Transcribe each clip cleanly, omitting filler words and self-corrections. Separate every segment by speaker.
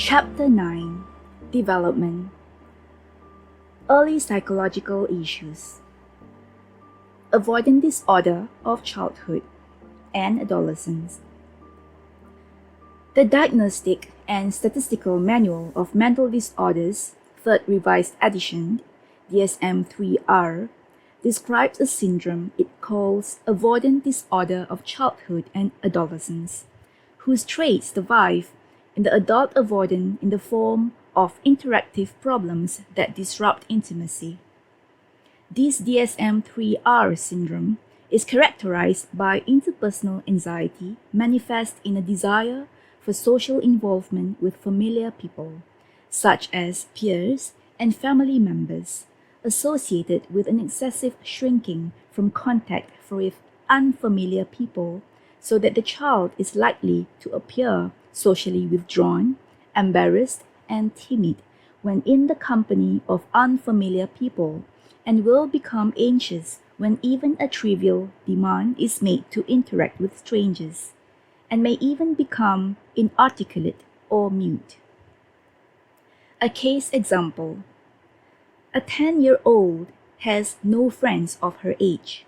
Speaker 1: Chapter 9 Development Early Psychological Issues Avoidance Disorder of Childhood and Adolescence. The Diagnostic and Statistical Manual of Mental Disorders, 3rd Revised Edition, DSM-3R, describes a syndrome it calls Avoidance Disorder of Childhood and Adolescence, whose traits survive in the adult avoidant in the form of interactive problems that disrupt intimacy. This DSM-3R syndrome is characterized by interpersonal anxiety manifest in a desire for social involvement with familiar people, such as peers and family members, associated with an excessive shrinking from contact with unfamiliar people, so that the child is likely to appear socially withdrawn, embarrassed, and timid when in the company of unfamiliar people, and will become anxious when even a trivial demand is made to interact with strangers, and may even become inarticulate or mute. A case example: a 10-year-old has no friends of her age.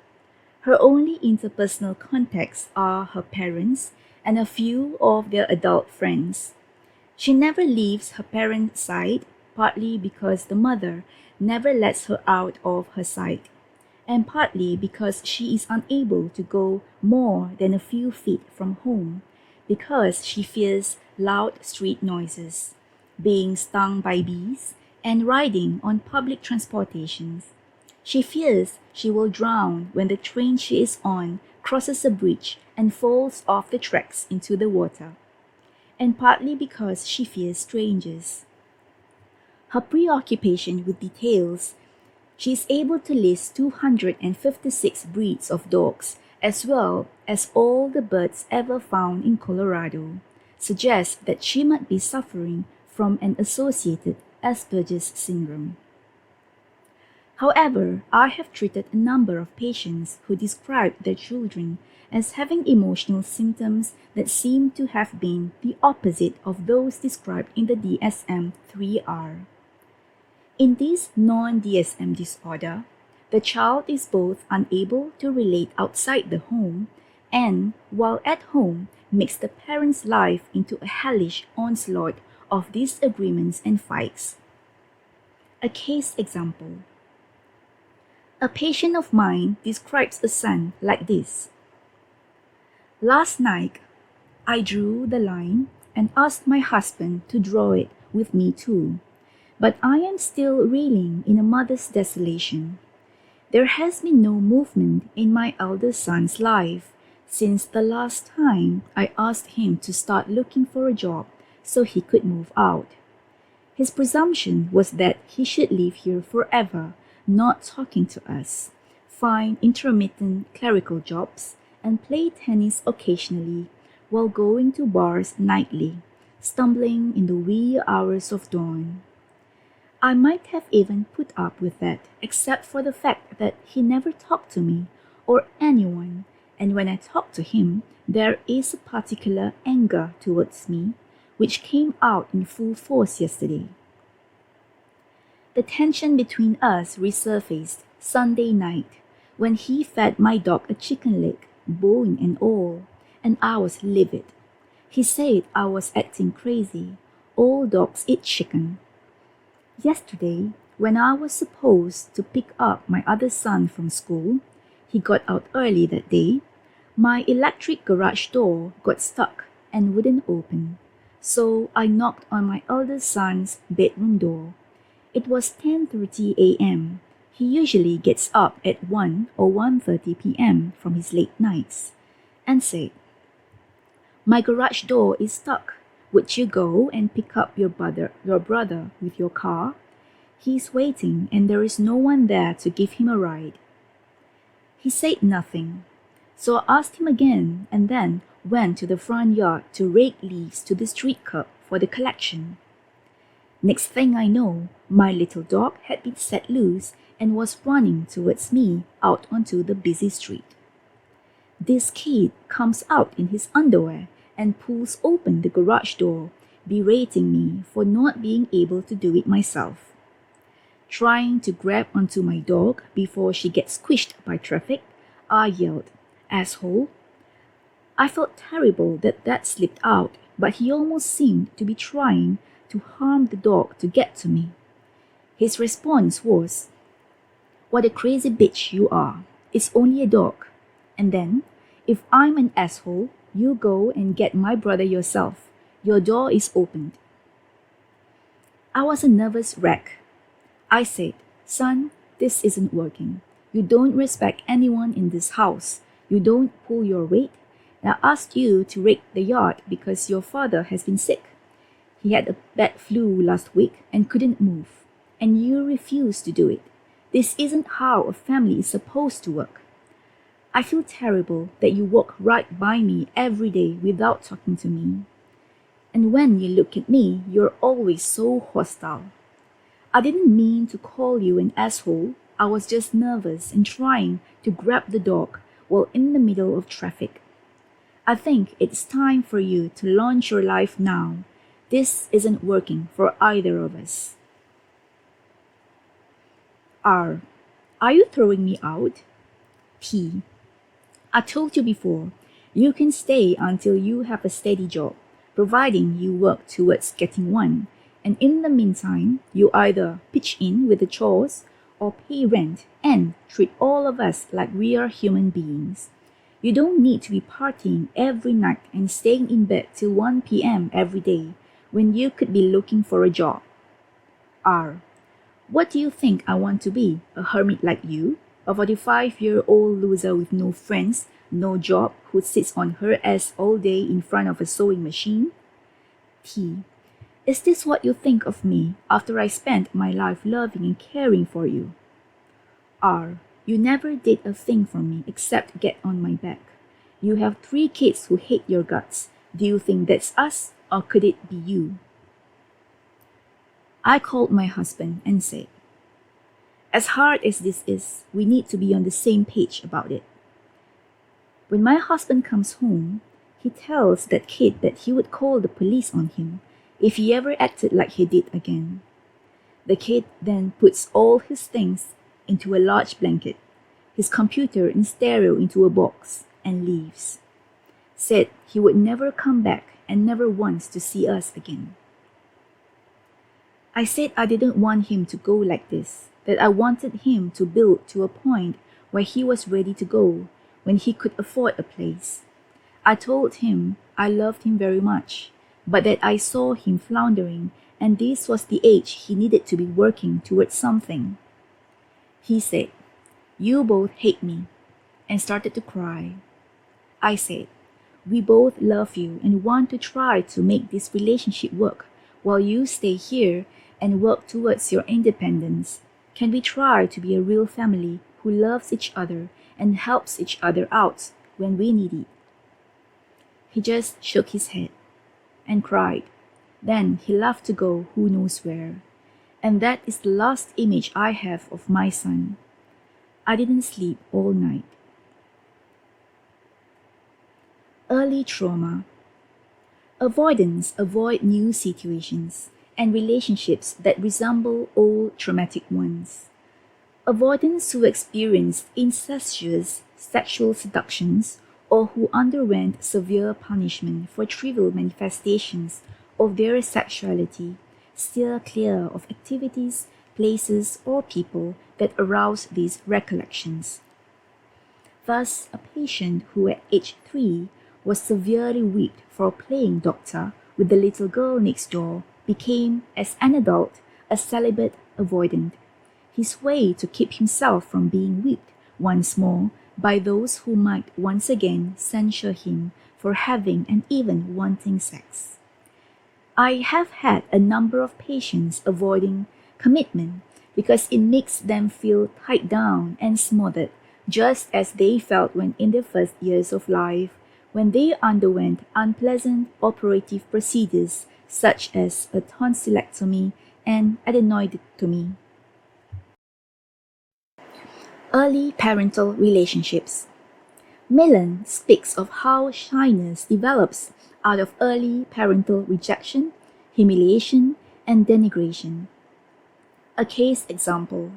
Speaker 1: Her only interpersonal contacts are her parents and a few of their adult friends. She never leaves her parents' side, partly because the mother never lets her out of her sight, and partly because she is unable to go more than a few feet from home, because she fears loud street noises, being stung by bees, and riding on public transportations. She fears she will drown when the train she is on crosses a bridge and falls off the tracks into the water, and partly because she fears strangers. Her preoccupation with details: she is able to list 256 breeds of dogs as well as all the birds ever found in Colorado, suggests that she might be suffering from an associated Asperger's syndrome. However, I have treated a number of patients who described their children as having emotional symptoms that seem to have been the opposite of those described in the DSM-3R. In this non-DSM disorder, the child is both unable to relate outside the home and, while at home, makes the parent's life into a hellish onslaught of disagreements and fights. A case example: a patient of mine describes a son like this: last night, I drew the line and asked my husband to draw it with me too, but I am still reeling in a mother's desolation. There has been no movement in my eldest son's life since the last time I asked him to start looking for a job so he could move out. His presumption was that he should live here forever, not talking to us, find intermittent clerical jobs, and play tennis occasionally while going to bars nightly, stumbling in the wee hours of dawn. I might have even put up with that, except for the fact that he never talked to me or anyone, and when I talk to him, there is a particular anger towards me, which came out in full force yesterday. The tension between us resurfaced Sunday night when he fed my dog a chicken leg, bone and all, and I was livid. He said I was acting crazy. All dogs eat chicken. Yesterday, when I was supposed to pick up my other son from school, he got out early that day, my electric garage door got stuck and wouldn't open, so I knocked on my eldest son's bedroom door. It was 10:30 a.m. He usually gets up at 1 or 1:30 p.m. from his late nights, and said, "My garage door is stuck. Would you go and pick up your brother with your car? He's waiting and there is no one there to give him a ride." He said nothing, so I asked him again and then went to the front yard to rake leaves to the street curb for the collection. Next thing I know, my little dog had been set loose and was running towards me out onto the busy street. This kid comes out in his underwear and pulls open the garage door berating me for not being able to do it myself, trying to grab onto my dog before she gets squished by traffic. I yelled, "Asshole." I felt terrible that slipped out, but he almost seemed to be trying to harm the dog to get to me. His response was, "What a crazy bitch you are. It's only a dog. And then, if I'm an asshole, you go and get my brother yourself. Your door is opened." I was a nervous wreck. I said, "Son, this isn't working. You don't respect anyone in this house. You don't pull your weight. I asked you to rake the yard because your father has been sick. He had a bad flu last week and couldn't move. And you refused to do it. This isn't how a family is supposed to work. I feel terrible that you walk right by me every day without talking to me. And when you look at me, you're always so hostile. I didn't mean to call you an asshole. I was just nervous and trying to grab the dog while in the middle of traffic. I think it's time for you to launch your life now. This isn't working for either of us." R. Are you throwing me out? T. I told you before, you can stay until you have a steady job, providing you work towards getting one, and in the meantime, you either pitch in with the chores or pay rent and treat all of us like we are human beings. You don't need to be partying every night and staying in bed till 1 p.m. every day when you could be looking for a job. R. What do you think I want to be? A hermit like you? A 45-year-old loser with no friends, no job, who sits on her ass all day in front of a sewing machine? T. Is this what you think of me after I spent my life loving and caring for you? R. You never did a thing for me except get on my back. You have 3 kids who hate your guts. Do you think that's us, or could it be you? I called my husband and said, "As hard as this is, we need to be on the same page about it." When my husband comes home, he tells that kid that he would call the police on him if he ever acted like he did again. The kid then puts all his things into a large blanket, his computer and stereo into a box, and leaves. Said he would never come back and never wants to see us again. I said I didn't want him to go like this, that I wanted him to build to a point where he was ready to go, when he could afford a place. I told him I loved him very much, but that I saw him floundering and this was the age he needed to be working towards something. He said, "You both hate me," and started to cry. I said, "We both love you and want to try to make this relationship work while you stay here and work towards your independence. Can we try to be a real family who loves each other and helps each other out when we need it?" He just shook his head and cried. Then he left to go who knows where. And that is the last image I have of my son. I didn't sleep all night. Early trauma. Avoidance avoid new situations and relationships that resemble old traumatic ones. Avoidance who experienced incestuous sexual seductions or who underwent severe punishment for trivial manifestations of their sexuality steer clear of activities, places, or people that arouse these recollections. Thus, a patient who at age 3 was severely whipped for playing doctor with the little girl next door became, as an adult, a celibate avoidant, his way to keep himself from being whipped once more by those who might once again censure him for having and even wanting sex. I have had a number of patients avoiding commitment because it makes them feel tied down and smothered, just as they felt when in their first years of life, when they underwent unpleasant operative procedures such as a tonsillectomy and adenoidectomy. Early parental relationships. Millen speaks of how shyness develops out of early parental rejection, humiliation, and denigration. A case example: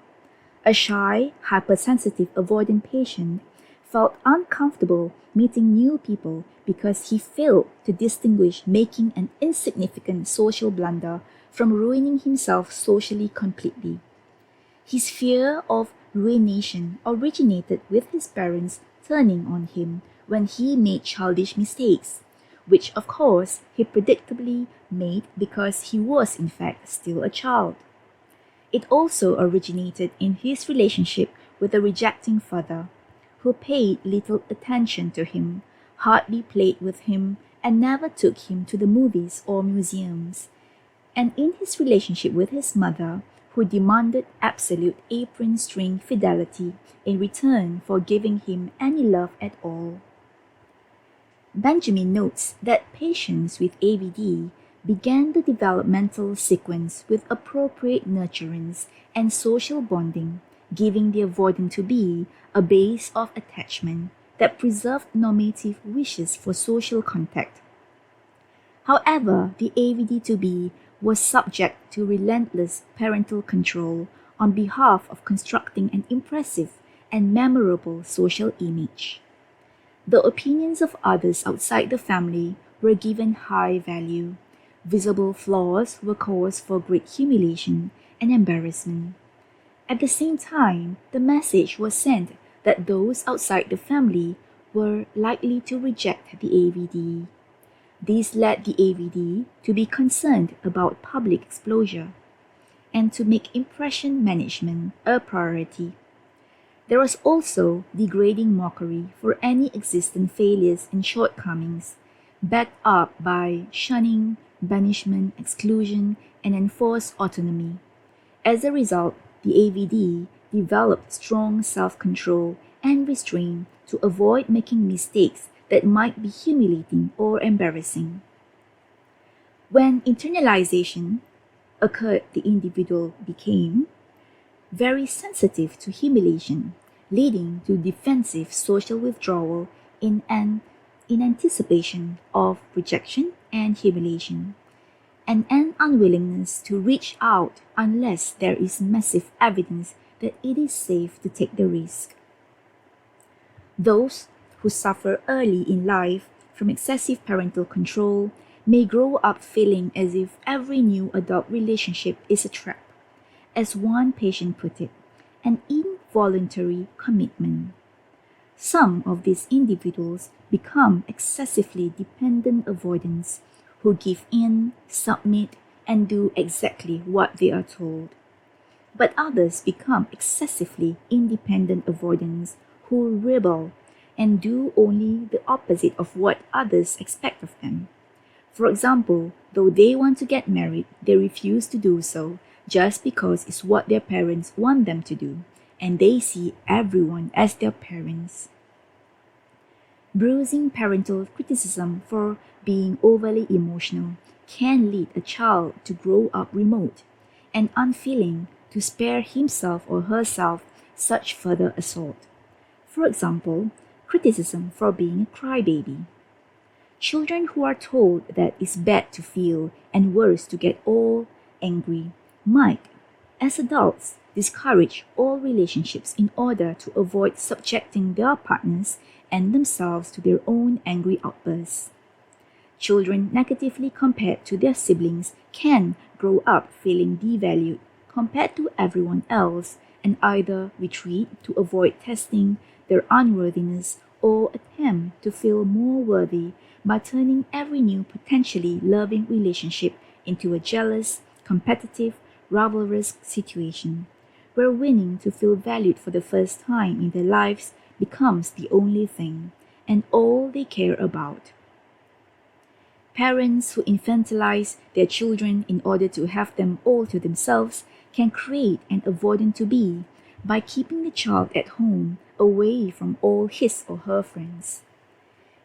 Speaker 1: a shy, hypersensitive avoidant patient felt uncomfortable meeting new people because he failed to distinguish making an insignificant social blunder from ruining himself socially completely. His fear of ruination originated with his parents turning on him when he made childish mistakes, which of course he predictably made because he was in fact still a child. It also originated in his relationship with a rejecting father, who paid little attention to him, hardly played with him, and never took him to the movies or museums, and in his relationship with his mother, who demanded absolute apron-string fidelity in return for giving him any love at all. Benjamin notes that patients with AVD began the developmental sequence with appropriate nurturance and social bonding, giving the avoidant to be a base of attachment that preserved normative wishes for social contact. However, the AVD to be was subject to relentless parental control on behalf of constructing an impressive and memorable social image. The opinions of others outside the family were given high value. Visible flaws were cause for great humiliation and embarrassment. At the same time, the message was sent that those outside the family were likely to reject the AVD. This led the AVD to be concerned about public exposure and to make impression management a priority. There was also degrading mockery for any existing failures and shortcomings, backed up by shunning, banishment, exclusion, and enforced autonomy. As a result, the AVD developed strong self-control and restraint to avoid making mistakes that might be humiliating or embarrassing. When internalization occurred, the individual became very sensitive to humiliation, leading to defensive social withdrawal in anticipation of rejection and humiliation, and an unwillingness to reach out unless there is massive evidence that it is safe to take the risk. Those who suffer early in life from excessive parental control may grow up feeling as if every new adult relationship is a trap. As one patient put it, an involuntary commitment. Some of these individuals become excessively dependent avoidants who give in, submit, and do exactly what they are told. But others become excessively independent avoidants who rebel and do only the opposite of what others expect of them. For example, though they want to get married, they refuse to do so just because it's what their parents want them to do, and they see everyone as their parents. Bruising parental criticism for being overly emotional can lead a child to grow up remote and unfeeling to spare himself or herself such further assault. For example, criticism for being a crybaby. Children who are told that it's bad to feel and worse to get all angry might, as adults, discourage all relationships in order to avoid subjecting their partners and themselves to their own angry outbursts. Children negatively compared to their siblings can grow up feeling devalued compared to everyone else and either retreat to avoid testing their unworthiness or attempt to feel more worthy by turning every new potentially loving relationship into a jealous, competitive, rivalrous situation, where winning to feel valued for the first time in their lives becomes the only thing and all they care about. Parents who infantilize their children in order to have them all to themselves can create an avoidant to be by keeping the child at home away from all his or her friends.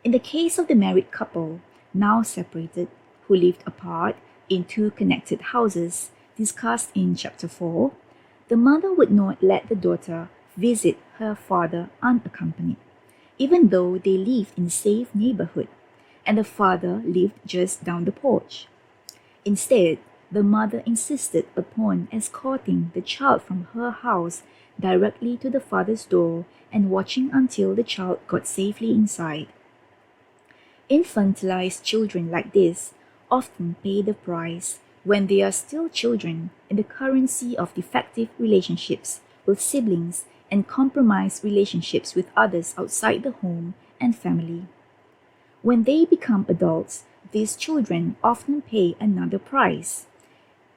Speaker 1: In the case of the married couple, now separated, who lived apart in two connected houses, discussed in Chapter 4, the mother would not let the daughter visit her father unaccompanied, even though they lived in a safe neighborhood, and the father lived just down the porch. Instead, the mother insisted upon escorting the child from her house directly to the father's door and watching until the child got safely inside. Infantilized children like this often pay the price when they are still children in the currency of defective relationships with siblings and compromised relationships with others outside the home and family. When they become adults, these children often pay another price.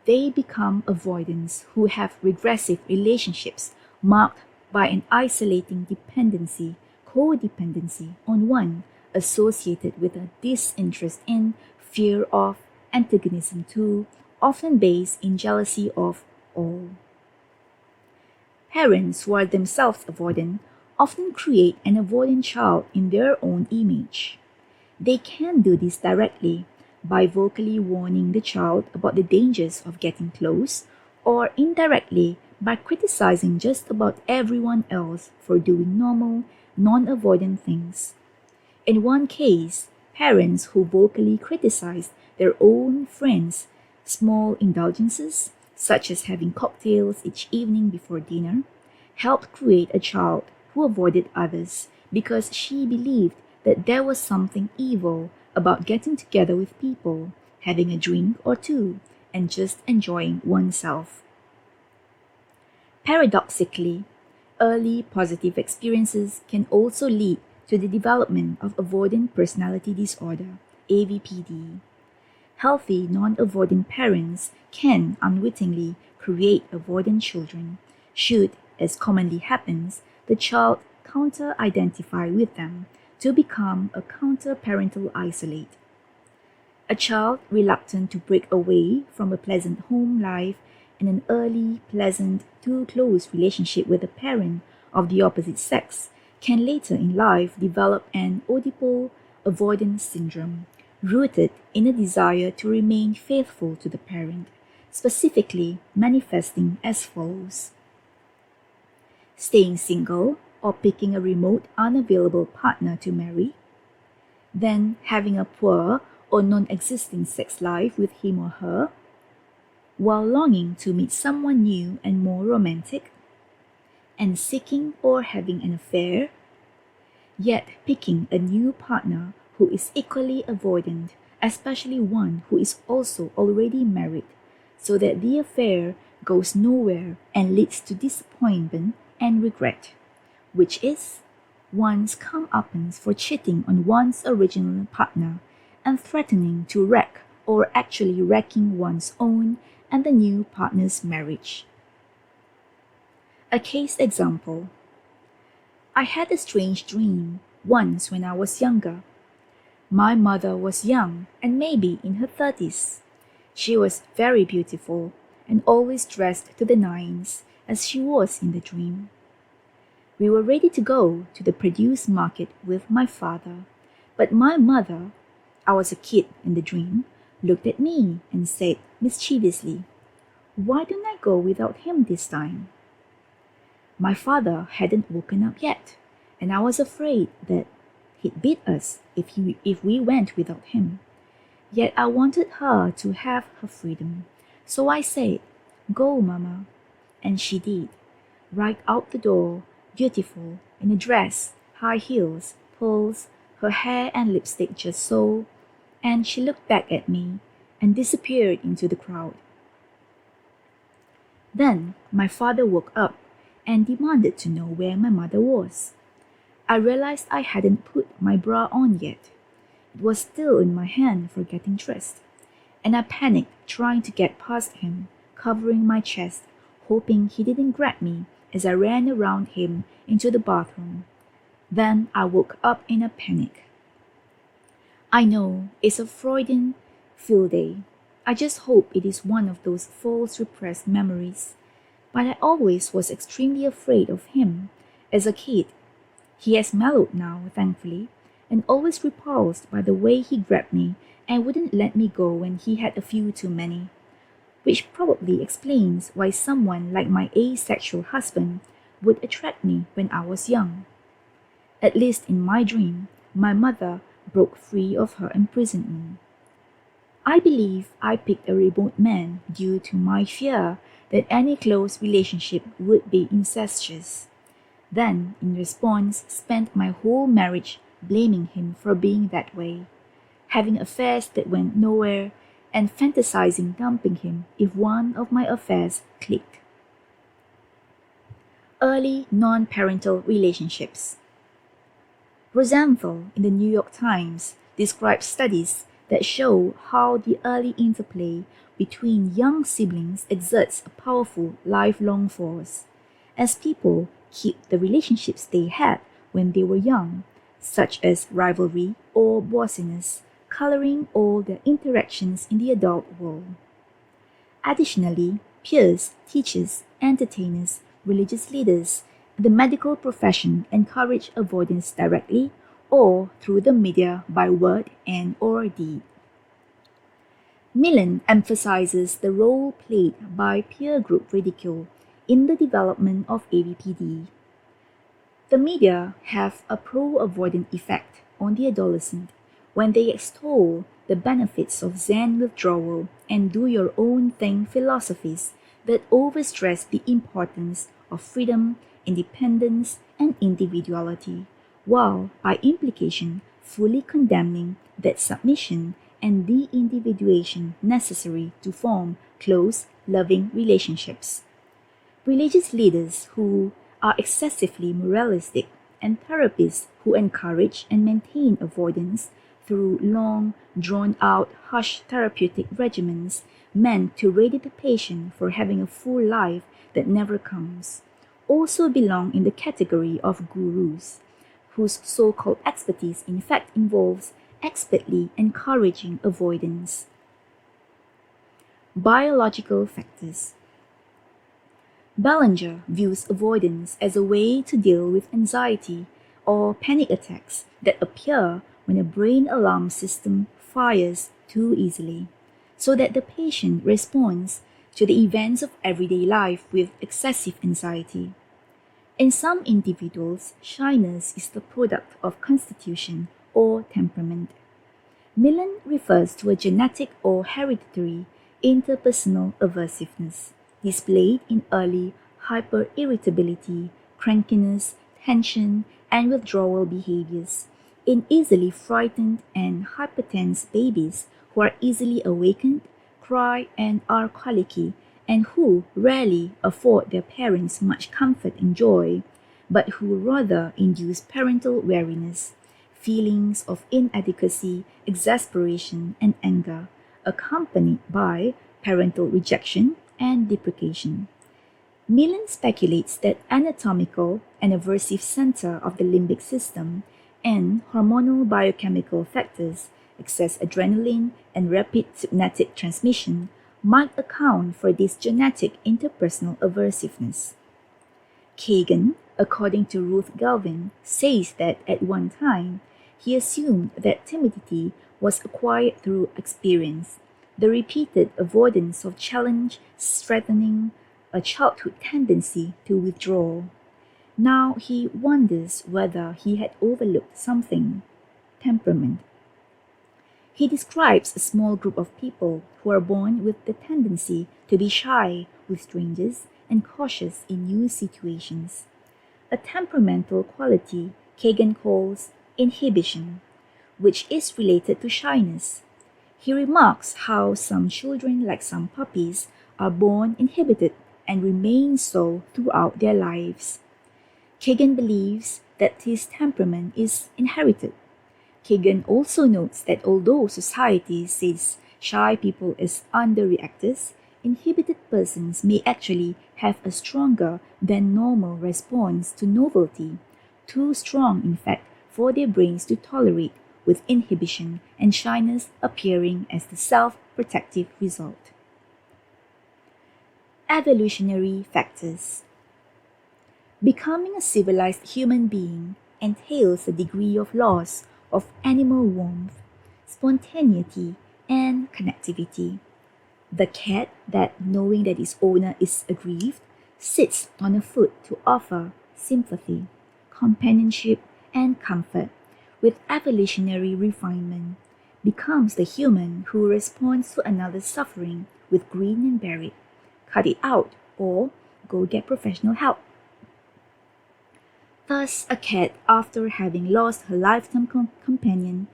Speaker 1: They become avoidants who have regressive relationships marked by an isolating dependency, codependency on one, associated with a disinterest in, fear of, antagonism to, often based in jealousy of all. Parents who are themselves avoidant often create an avoidant child in their own image. They can do this directly by vocally warning the child about the dangers of getting close, or indirectly by criticizing just about everyone else for doing normal, non-avoidant things. In one case, parents who vocally criticized their own friends' small indulgences, such as having cocktails each evening before dinner, helped create a child who avoided others because she believed that there was something evil about getting together with people, having a drink or two, and just enjoying oneself. Paradoxically, early positive experiences can also lead to the development of avoidant personality disorder, AvPD. Healthy non-avoidant parents can unwittingly create avoidant children, should, as commonly happens, the child counter-identify with them to become a counter-parental isolate. A child reluctant to break away from a pleasant home life and an early, pleasant, too close relationship with a parent of the opposite sex can later in life develop an Oedipal avoidance syndrome, rooted in a desire to remain faithful to the parent, specifically manifesting as follows. Staying single or picking a remote, unavailable partner to marry, then having a poor or non-existing sex life with him or her, while longing to meet someone new and more romantic, and seeking or having an affair, yet picking a new partner who is equally avoidant, especially one who is also already married, so that the affair goes nowhere and leads to disappointment and regret, which is one's comeuppance for cheating on one's original partner and threatening to wreck or actually wrecking one's own and the new partner's marriage. A case example. I had a strange dream once when I was younger. My mother was young and maybe in her 30s. She was very beautiful and always dressed to the nines as she was in the dream. We were ready to go to the produce market with my father, but my mother, I was a kid in the dream, looked at me and said mischievously, "Why don't I go without him this time?" My father hadn't woken up yet, and I was afraid that he'd beat us if we went without him. Yet I wanted her to have her freedom, so I said, "Go, Mama," and she did, right out the door, beautiful, in a dress, high heels, pearls, her hair and lipstick just so, and she looked back at me and disappeared into the crowd. Then my father woke up and demanded to know where my mother was. I realized I hadn't put my bra on yet. It was still in my hand for getting dressed, and I panicked trying to get past him, covering my chest, hoping he didn't grab me as I ran around him into the bathroom. Then I woke up in a panic. I know it's a Freudian field day. I just hope it is one of those false repressed memories. But I always was extremely afraid of him as a kid. He has mellowed now, thankfully, and always repulsed by the way he grabbed me and wouldn't let me go when he had a few too many, which probably explains why someone like my asexual husband would attract me when I was young. At least in my dream, my mother broke free of her imprisonment. I believe I picked a remote man due to my fear that any close relationship would be incestuous. Then, in response, spent my whole marriage blaming him for being that way, having affairs that went nowhere, and fantasizing dumping him if one of my affairs clicked. Early non-parental relationships. Rosenthal in the New York Times describes studies that show how the early interplay between young siblings exerts a powerful lifelong force, as people keep the relationships they had when they were young, such as rivalry or bossiness, coloring all their interactions in the adult world. Additionally, peers, teachers, entertainers, religious leaders, and the medical profession encourage avoidance directly or through the media by word and or deed. Millen emphasizes the role played by peer group ridicule in the development of AvPD. The media have a pro-avoidant effect on the adolescent when they extol the benefits of Zen withdrawal and do-your-own-thing philosophies that overstress the importance of freedom, independence, and individuality, while by implication fully condemning that submission and de-individuation necessary to form close, loving relationships. Religious leaders who are excessively moralistic and therapists who encourage and maintain avoidance through long, drawn-out, harsh therapeutic regimens meant to ready the patient for having a full life that never comes, also belong in the category of gurus, whose so-called expertise in fact involves expertly encouraging avoidance. Biological factors. Ballinger views avoidance as a way to deal with anxiety or panic attacks that appear when a brain alarm system fires too easily, so that the patient responds to the events of everyday life with excessive anxiety. In some individuals, shyness is the product of constitution or temperament. Millen refers to a genetic or hereditary interpersonal aversiveness displayed in early hyperirritability, crankiness, tension, and withdrawal behaviors in easily frightened and hypertense babies who are easily awakened, cry, and are colicky, and who rarely afford their parents much comfort and joy, but who rather induce parental weariness, feelings of inadequacy, exasperation, and anger, accompanied by parental rejection and deprecation. Millen speculates that anatomical and aversive center of the limbic system and hormonal biochemical factors, excess adrenaline and rapid synaptic transmission, might account for this genetic interpersonal aversiveness. Kagan, according to Ruth Galvin, says that at one time, he assumed that timidity was acquired through experience, the repeated avoidance of challenge strengthening a childhood tendency to withdraw. Now he wonders whether he had overlooked something: temperament. He describes a small group of people who are born with the tendency to be shy with strangers and cautious in new situations, a temperamental quality Kagan calls inhibition, which is related to shyness. He remarks how some children, like some puppies, are born inhibited and remain so throughout their lives. Kagan believes that his temperament is inherited. Kagan also notes that although society sees shy people as underreactors, inhibited persons may actually have a stronger than normal response to novelty, too strong in fact for their brains to tolerate, with inhibition and shyness appearing as the self-protective result. Evolutionary factors. Becoming a civilized human being entails a degree of loss of animal warmth, spontaneity, and connectivity. The cat that, knowing that its owner is aggrieved, sits on a foot to offer sympathy, companionship, and comfort, with evolutionary refinement, becomes the human who responds to another's suffering with grin and bear it, cut it out, or go get professional help. Thus, a cat, after having lost her lifetime companion,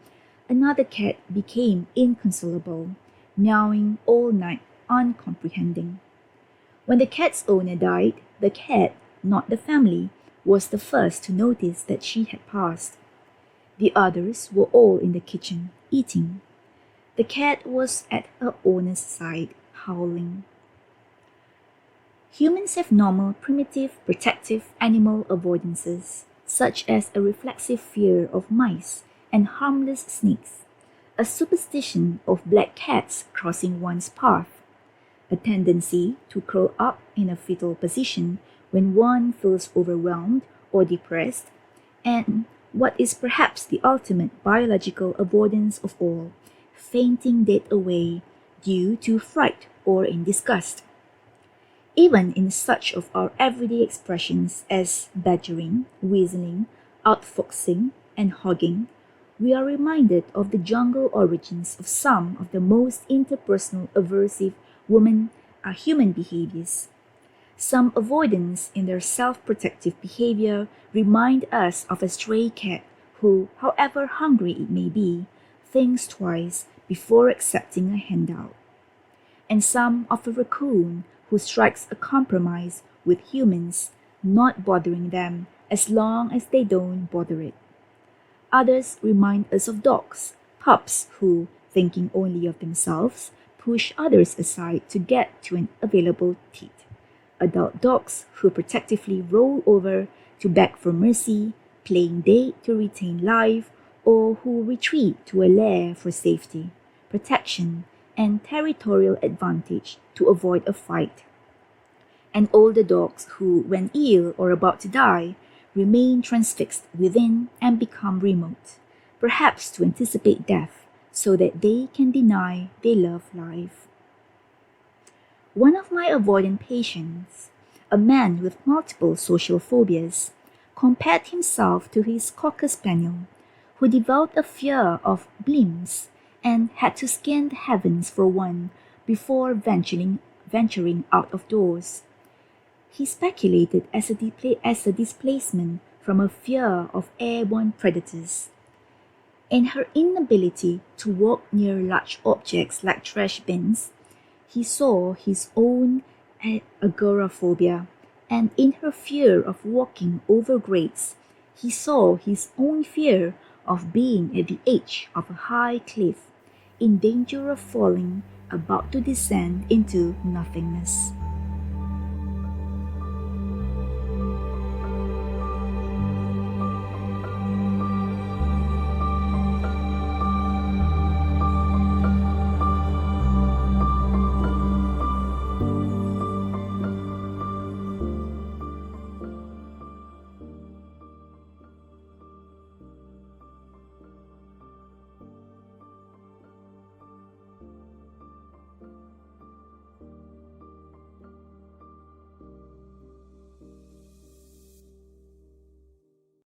Speaker 1: another cat became inconsolable, meowing all night, uncomprehending. When the cat's owner died, the cat, not the family, was the first to notice that she had passed. The others were all in the kitchen, eating. The cat was at her owner's side, howling. Humans have normal, primitive, protective animal avoidances, such as a reflexive fear of mice and harmless snakes, a superstition of black cats crossing one's path, a tendency to curl up in a fetal position when one feels overwhelmed or depressed, and what is perhaps the ultimate biological avoidance of all, fainting dead away due to fright or in disgust. Even in such of our everyday expressions as badgering, whistling, outfoxing, and hogging, we are reminded of the jungle origins of some of the most interpersonal aversive human behaviors. Some avoidance in their self-protective behavior remind us of a stray cat who, however hungry it may be, thinks twice before accepting a handout. And some of a raccoon who strikes a compromise with humans, not bothering them as long as they don't bother it. Others remind us of dogs, pups who, thinking only of themselves, push others aside to get to an available teat. Adult dogs who protectively roll over to beg for mercy, playing dead to retain life, or who retreat to a lair for safety, protection, and territorial advantage to avoid a fight. And older dogs who, when ill or about to die, remain transfixed within and become remote, perhaps to anticipate death so that they can deny they love life. One of my avoidant patients, a man with multiple social phobias, compared himself to his cocker spaniel, who developed a fear of blimps and had to scan the heavens for one before venturing out of doors. He speculated as a displacement from a fear of airborne predators. In her inability to walk near large objects like trash bins, he saw his own agoraphobia, and in her fear of walking over grates, he saw his own fear of being at the edge of a high cliff, in danger of falling, about to descend into nothingness.